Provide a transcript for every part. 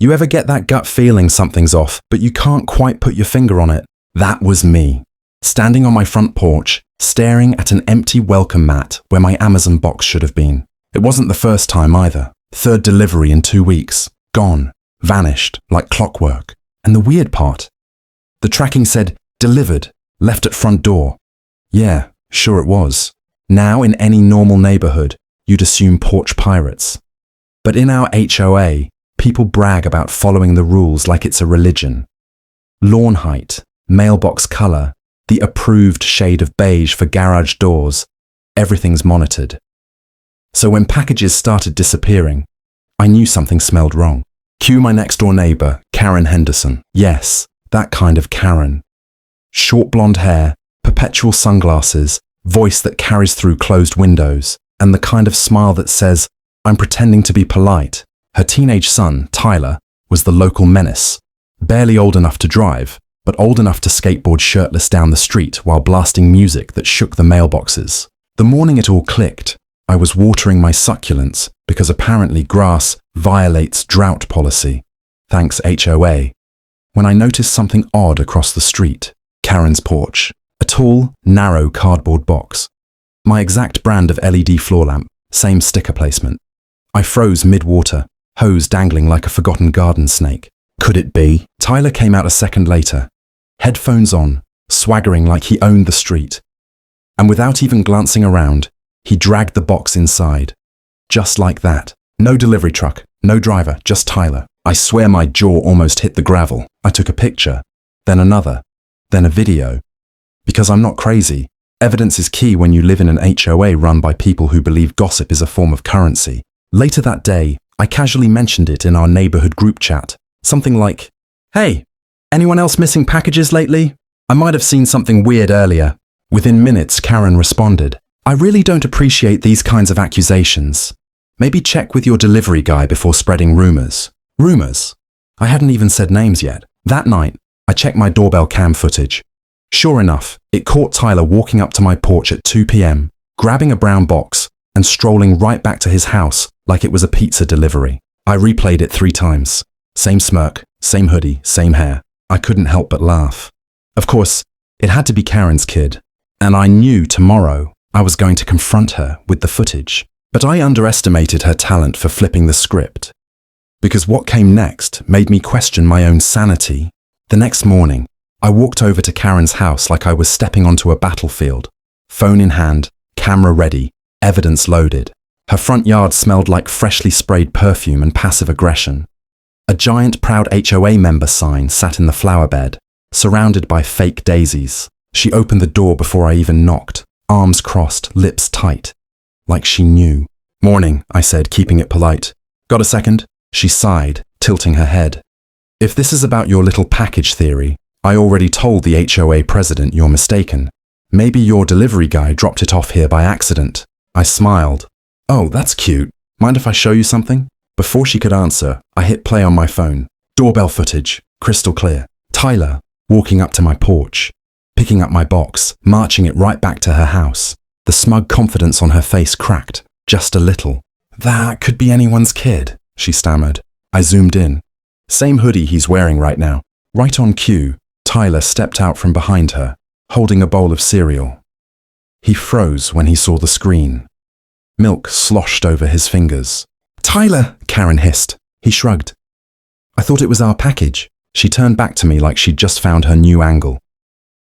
You ever get that gut feeling something's off, but you can't quite put your finger on it? That was me. Standing on my front porch, staring at an empty welcome mat where my Amazon box should have been. It wasn't the first time either. 3rd delivery in 2 weeks. Gone. Vanished. Like clockwork. And the weird part? The tracking said, delivered. Left at front door. Yeah, sure it was. Now in any normal neighborhood, you'd assume porch pirates. But in our HOA, people brag about following the rules like it's a religion. Lawn height, mailbox color, the approved shade of beige for garage doors, everything's monitored. So when packages started disappearing, I knew something smelled wrong. Cue my next door neighbor, Karen Henderson. Yes, that kind of Karen. Short blonde hair, perpetual sunglasses, voice that carries through closed windows, and the kind of smile that says, I'm pretending to be polite. Her teenage son, Tyler, was the local menace. Barely old enough to drive, but old enough to skateboard shirtless down the street while blasting music that shook the mailboxes. The morning it all clicked, I was watering my succulents because apparently grass violates drought policy. Thanks HOA. When I noticed something odd across the street, Karen's porch, a tall, narrow cardboard box. My exact brand of LED floor lamp, same sticker placement. I froze mid-water, hose dangling like a forgotten garden snake. Could it be? Tyler came out a second later, headphones on, swaggering like he owned the street. And without even glancing around, he dragged the box inside. Just like that. No delivery truck, no driver, just Tyler. I swear my jaw almost hit the gravel. I took a picture, then another, then a video. Because I'm not crazy. Evidence is key when you live in an HOA run by people who believe gossip is a form of currency. Later that day, I casually mentioned it in our neighborhood group chat. Something like, hey, anyone else missing packages lately? I might have seen something weird earlier. Within minutes, Karen responded, I really don't appreciate these kinds of accusations. Maybe check with your delivery guy before spreading rumors. Rumors? I hadn't even said names yet. That night, I checked my doorbell cam footage. Sure enough, it caught Tyler walking up to my porch at 2 p.m., grabbing a brown box, and strolling right back to his house like it was a pizza delivery. I replayed it 3 times. Same smirk, same hoodie, same hair. I couldn't help but laugh. Of course, it had to be Karen's kid, and I knew tomorrow I was going to confront her with the footage. But I underestimated her talent for flipping the script. Because what came next made me question my own sanity. The next morning, I walked over to Karen's house like I was stepping onto a battlefield. Phone in hand, camera ready, evidence loaded. Her front yard smelled like freshly sprayed perfume and passive aggression. A giant proud HOA member sign sat in the flower bed, surrounded by fake daisies. She opened the door before I even knocked, arms crossed, lips tight. Like she knew. Morning, I said, keeping it polite. Got a second? She sighed, tilting her head. If this is about your little package theory, I already told the HOA president you're mistaken. Maybe your delivery guy dropped it off here by accident. I smiled. Oh, that's cute. Mind if I show you something? Before she could answer, I hit play on my phone. Doorbell footage, crystal clear. Tyler, walking up to my porch, picking up my box, marching it right back to her house. The smug confidence on her face cracked, just a little. That could be anyone's kid, she stammered. I zoomed in. Same hoodie he's wearing right now. Right on cue, Tyler stepped out from behind her, holding a bowl of cereal. He froze when he saw the screen. Milk sloshed over his fingers. Tyler, Karen hissed. He shrugged. I thought it was our package. She turned back to me like she'd just found her new angle.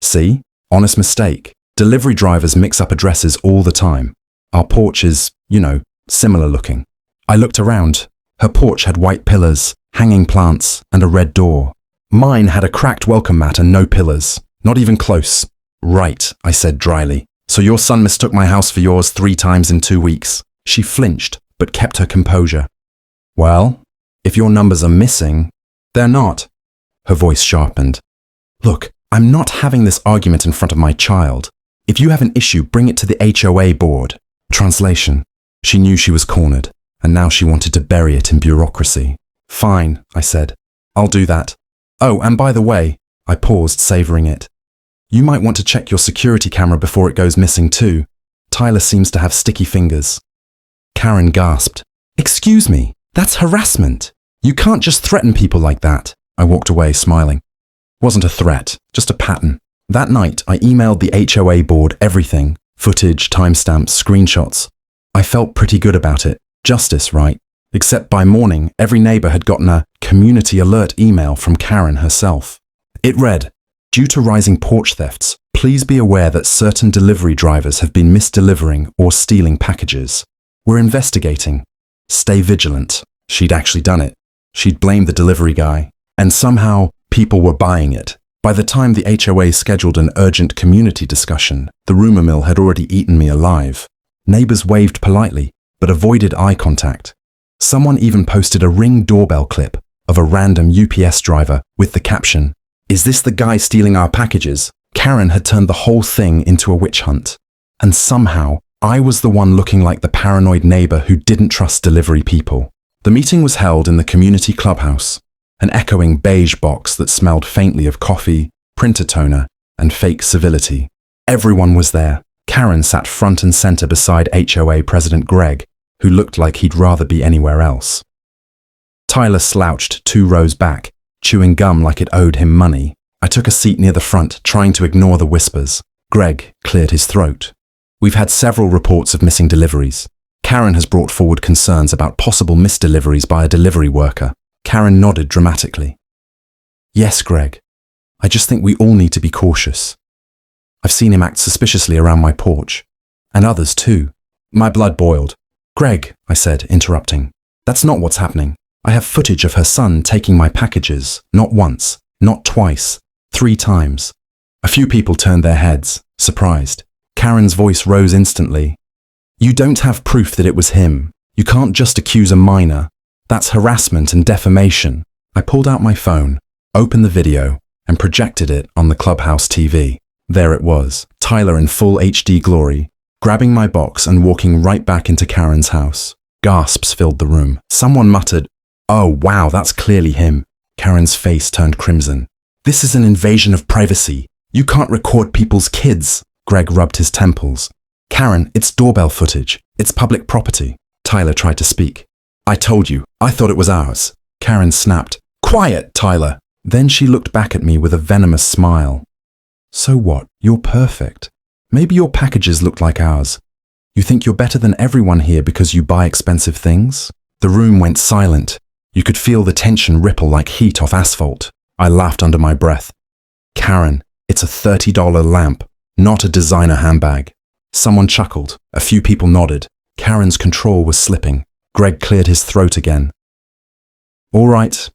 See? Honest mistake. Delivery drivers mix up addresses all the time. Our porch is, similar looking. I looked around. Her porch had white pillars, hanging plants, and a red door. Mine had a cracked welcome mat and no pillars. Not even close. Right, I said dryly. So your son mistook my house for yours 3 times in 2 weeks. She flinched, but kept her composure. Well, if your numbers are missing, they're not. Her voice sharpened. Look, I'm not having this argument in front of my child. If you have an issue, bring it to the HOA board. Translation. She knew she was cornered, and now she wanted to bury it in bureaucracy. Fine, I said. I'll do that. Oh, and by the way, I paused, savoring it. You might want to check your security camera before it goes missing too. Tyler seems to have sticky fingers. Karen gasped. Excuse me, that's harassment. You can't just threaten people like that. I walked away, smiling. Wasn't a threat, just a pattern. That night, I emailed the HOA board everything. Footage, timestamps, screenshots. I felt pretty good about it. Justice, right? Except by morning, every neighbor had gotten a community alert email from Karen herself. It read, "Due to rising porch thefts, please be aware that certain delivery drivers have been misdelivering or stealing packages. We're investigating. Stay vigilant." She'd actually done it. She'd blamed the delivery guy. And somehow, people were buying it. By the time the HOA scheduled an urgent community discussion, the rumor mill had already eaten me alive. Neighbors waved politely, but avoided eye contact. Someone even posted a Ring doorbell clip of a random UPS driver with the caption, "Is this the guy stealing our packages?" Karen had turned the whole thing into a witch hunt. And somehow, I was the one looking like the paranoid neighbor who didn't trust delivery people. The meeting was held in the community clubhouse, an echoing beige box that smelled faintly of coffee, printer toner, and fake civility. Everyone was there. Karen sat front and center beside HOA President Greg, who looked like he'd rather be anywhere else. Tyler slouched 2 rows back, chewing gum like it owed him money. I took a seat near the front, trying to ignore the whispers. Greg cleared his throat. "We've had several reports of missing deliveries. Karen has brought forward concerns about possible misdeliveries by a delivery worker." Karen nodded dramatically. "Yes, Greg. I just think we all need to be cautious. I've seen him act suspiciously around my porch. And others too." My blood boiled. "Greg," I said, interrupting, "that's not what's happening. I have footage of her son taking my packages, not once, not twice, 3 times. A few people turned their heads, surprised. Karen's voice rose instantly. "You don't have proof that it was him. You can't just accuse a minor. That's harassment and defamation." I pulled out my phone, opened the video, and projected it on the clubhouse TV. There it was, Tyler in full HD glory, grabbing my box and walking right back into Karen's house. Gasps filled the room. Someone muttered, "Oh wow, that's clearly him." Karen's face turned crimson. "This is an invasion of privacy. You can't record people's kids." Greg rubbed his temples. "Karen, it's doorbell footage. It's public property." Tyler tried to speak. "I told you, I thought it was ours." Karen snapped. "Quiet, Tyler." Then she looked back at me with a venomous smile. "So what? You're perfect. Maybe your packages look like ours. You think you're better than everyone here because you buy expensive things?" The room went silent. You could feel the tension ripple like heat off asphalt. I laughed under my breath. "Karen, it's a $30 lamp, not a designer handbag." Someone chuckled. A few people nodded. Karen's control was slipping. Greg cleared his throat again. "All right.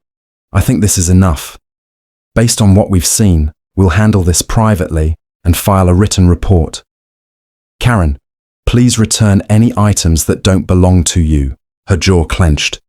I think this is enough. Based on what we've seen, we'll handle this privately and file a written report. Karen, please return any items that don't belong to you." Her jaw clenched.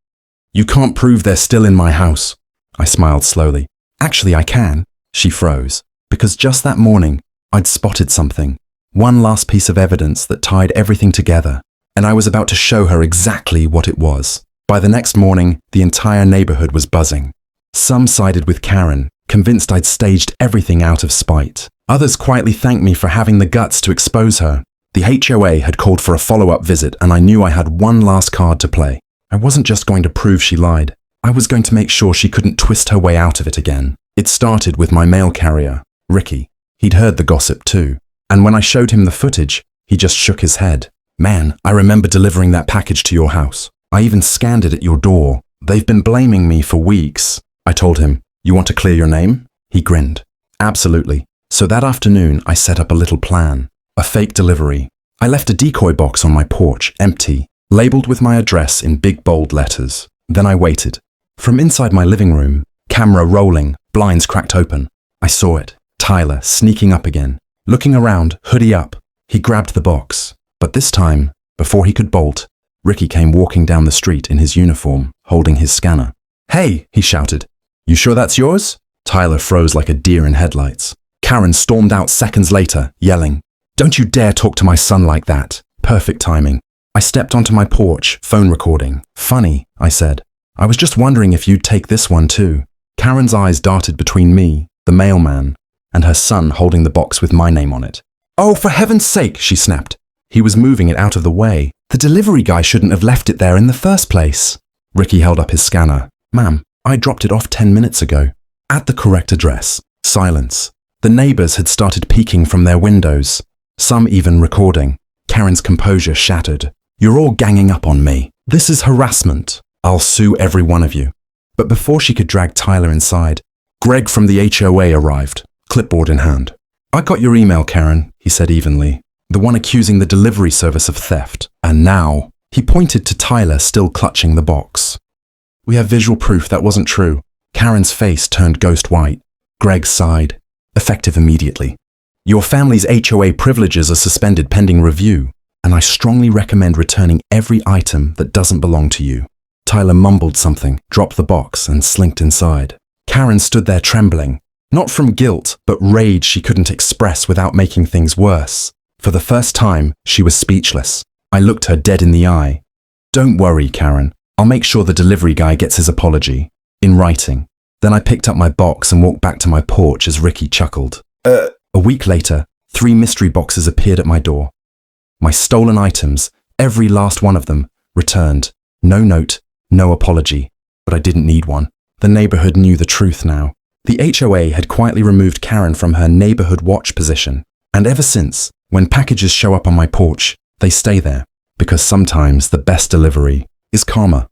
"You can't prove they're still in my house." I smiled slowly. "Actually, I can." She froze, because just that morning, I'd spotted something. One last piece of evidence that tied everything together, and I was about to show her exactly what it was. By the next morning, the entire neighborhood was buzzing. Some sided with Karen, convinced I'd staged everything out of spite. Others quietly thanked me for having the guts to expose her. The HOA had called for a follow-up visit, and I knew I had one last card to play. I wasn't just going to prove she lied. I was going to make sure she couldn't twist her way out of it again. It started with my mail carrier, Ricky. He'd heard the gossip too. And when I showed him the footage, he just shook his head. "Man, I remember delivering that package to your house. I even scanned it at your door. They've been blaming me for weeks." I told him, "You want to clear your name?" He grinned. "Absolutely." So that afternoon, I set up a little plan. A fake delivery. I left a decoy box on my porch, empty, labeled with my address in big bold letters. Then I waited. From inside my living room, camera rolling, blinds cracked open, I saw it. Tyler sneaking up again. Looking around, hoodie up. He grabbed the box. But this time, before he could bolt, Ricky came walking down the street in his uniform, holding his scanner. "Hey," he shouted. "You sure that's yours?" Tyler froze like a deer in headlights. Karen stormed out seconds later, yelling, "Don't you dare talk to my son like that." Perfect timing. I stepped onto my porch, phone recording. "Funny," I said. "I was just wondering if you'd take this one too." Karen's eyes darted between me, the mailman, and her son holding the box with my name on it. "Oh, for heaven's sake," she snapped. He was moving it out of the way. The delivery guy shouldn't have left it there in the first place. Ricky held up his scanner. Ma'am, I dropped it off 10 minutes ago. At the correct address. Silence. The neighbors had started peeking from their windows, some even recording. Karen's composure shattered. You're all ganging up on me. This is harassment. I'll sue every one of you. But before she could drag Tyler inside, Greg from the HOA arrived, clipboard in hand. I got your email, Karen, he said evenly. The one accusing the delivery service of theft. And now, he pointed to Tyler still clutching the box. We have visual proof that wasn't true. Karen's face turned ghost white. Greg sighed. Effective immediately. Your family's HOA privileges are suspended pending review, and I strongly recommend returning every item that doesn't belong to you. Tyler mumbled something, dropped the box, and slinked inside. Karen stood there trembling, not from guilt, but rage she couldn't express without making things worse. For the first time, she was speechless. I looked her dead in the eye. Don't worry, Karen. I'll make sure the delivery guy gets his apology. In writing. Then I picked up my box and walked back to my porch as Ricky chuckled. A week later, 3 mystery boxes appeared at my door. My stolen items, every last one of them, returned. No note, no apology, but I didn't need one. The neighborhood knew the truth now. The HOA had quietly removed Karen from her neighborhood watch position. And ever since, when packages show up on my porch, they stay there. Because sometimes the best delivery is karma.